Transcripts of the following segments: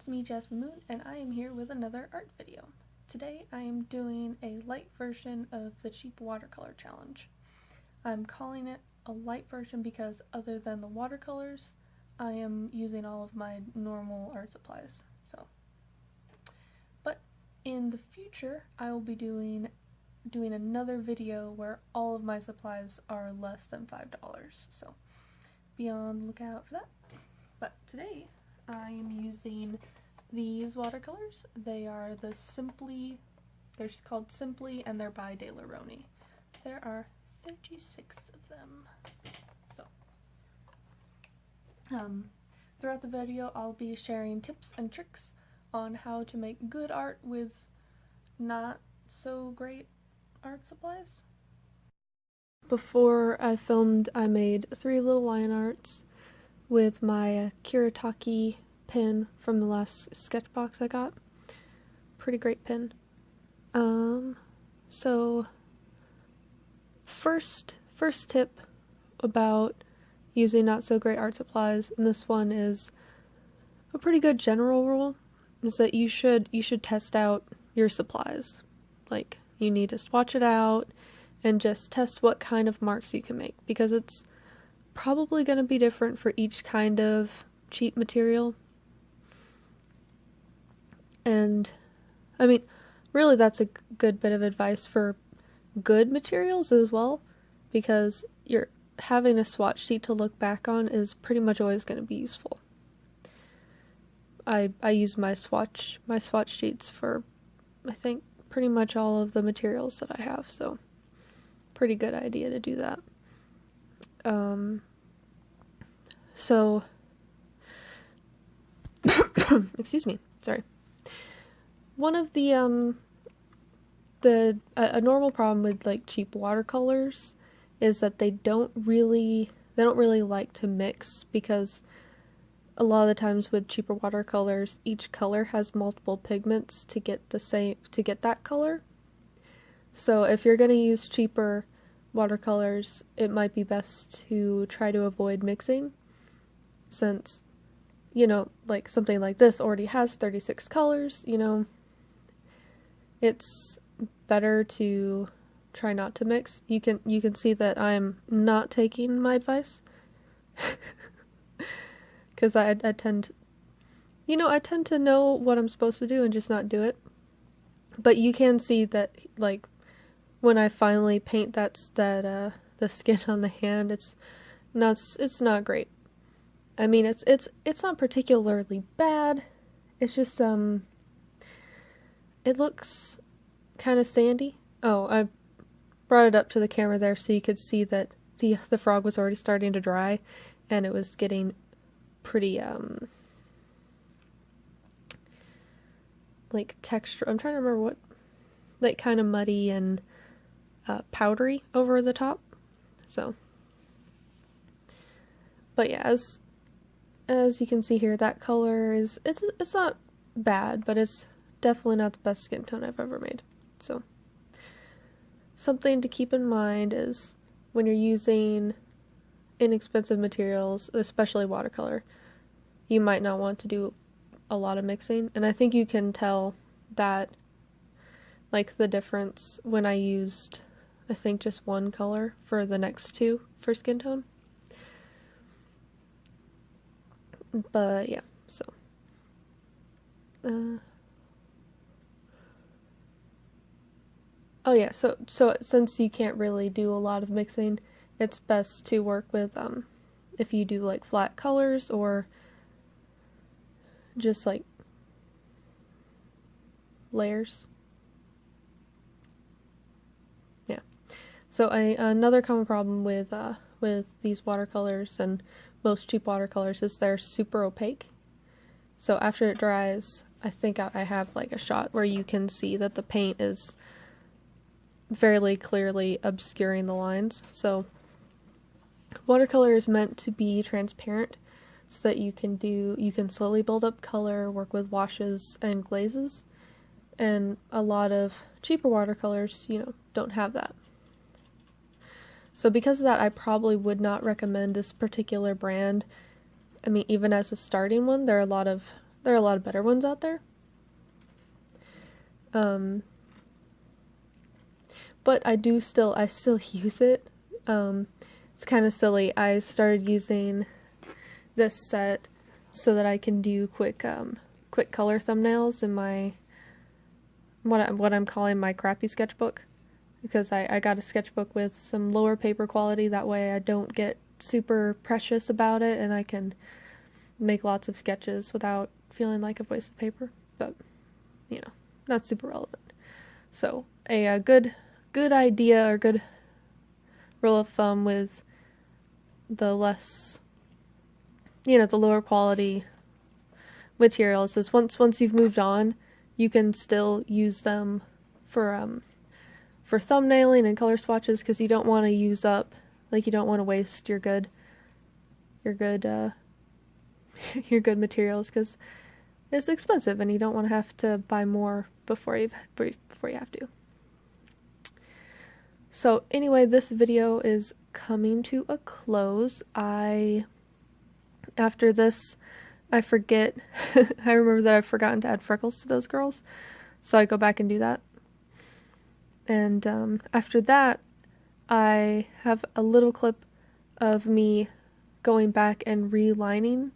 it's me, Jasmine Moon, and I am here with another art video. Today I am doing a light version of the cheap watercolor challenge. I'm calling it a light version because other than the watercolors, I am using all of my normal art supplies. But in the future, I will be doing another video where all of my supplies are less than $5. So be on the lookout for that. But today I am using these watercolors. They are the they're called Simply, and they're by Rowney. There are 36 of them. So, throughout the video I'll be sharing tips and tricks on how to make good art with not so great art supplies. Before I filmed, I made 3 little line arts with my Kuretake pen from the last sketch box I got. Pretty great pen. So first tip about using not so great art supplies, and this one is a pretty good general rule, is that you should test out your supplies. Like, you need to swatch it out and just test what kind of marks you can make, because it's probably going to be different for each kind of cheap material. And I mean, really that's a good bit of advice for good materials as well, because you're having a swatch sheet to look back on is pretty much always going to be useful. I use my swatch sheets for, I think, pretty much all of the materials that I have, so pretty good idea to do that. So excuse me, sorry. One of the a normal problem with like cheap watercolors is that they don't really like to mix, because a lot of the times with cheaper watercolors, each color has multiple pigments to get that color. So if you're going to use cheaper watercolors, it might be best to try to avoid mixing, since, you know, like something like this already has 36 colors, you know, it's better to try not to mix. You can see that I'm not taking my advice, because I tend to know what I'm supposed to do and just not do it. But you can see that, like, when I finally paint the skin on the hand, it's not great. I mean, it's not particularly bad. It's just it looks kind of sandy. Oh, I brought it up to the camera there so you could see that the frog was already starting to dry, and it was getting pretty like texture. I'm trying to remember what, like, kind of muddy and powdery over the top. So, but yeah, as you can see here, that color is it's not bad, but it's definitely not the best skin tone I've ever made. So something to keep in mind is when you're using inexpensive materials, especially watercolor, you might not want to do a lot of mixing. And I think you can tell that, like, the difference when I used, I think, just one color for the next two for skin tone. But yeah, so oh yeah, so since you can't really do a lot of mixing, it's best to work with if you do like flat colors or just like layers. Yeah. So another common problem with these watercolors and most cheap watercolors is they're super opaque. So after it dries, I think I have like a shot where you can see that the paint is fairly clearly obscuring the lines. So watercolor is meant to be transparent so that you can slowly build up color, work with washes and glazes, and a lot of cheaper watercolors, you know, don't have that. So because of that, I probably would not recommend this particular brand. I mean, even as a starting one, there are a lot of There are a lot of better ones out there. But I still use it. It's kind of silly. I started using this set so that I can do quick color thumbnails in my what I'm calling my crappy sketchbook, because I got a sketchbook with some lower paper quality. That way I don't get super precious about it, and I can make lots of sketches without feeling like a waste of paper. But you know, not super relevant. So a good idea, or good rule of thumb with the less, the lower quality materials is once you've moved on, you can still use them for thumbnailing and color swatches, because you don't want to use up, you don't want to waste your good your good materials, because it's expensive and you don't want to have to buy more before you have to. So anyway, this video is coming to a close. After this, I forget, I remember that I've forgotten to add freckles to those girls, so I go back and do that. And after that, I have a little clip of me going back and relining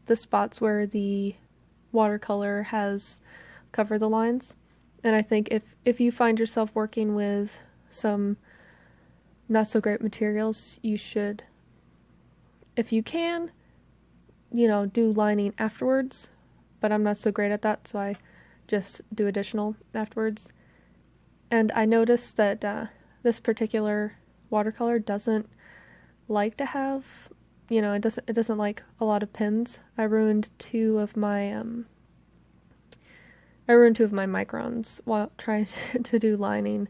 the spots where the watercolor has covered the lines. And I think if you find yourself working with some not so great materials, you should, if you can, do lining afterwards, but I'm not so great at that, so I just do additional afterwards. And I noticed that this particular watercolor doesn't like to have, it doesn't like a lot of pins. I ruined two of my microns while trying to do lining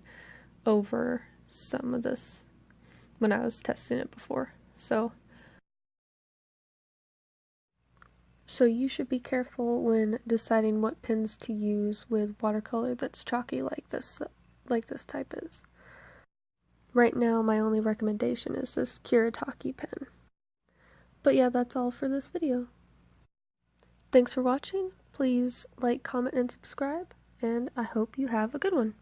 over some of this when I was testing it before. So you should be careful when deciding what pins to use with watercolor that's chalky like this type is. Right now, my only recommendation is this Kuretake pen. But yeah, that's all for this video. Thanks for watching. Please like, comment, and subscribe, and I hope you have a good one.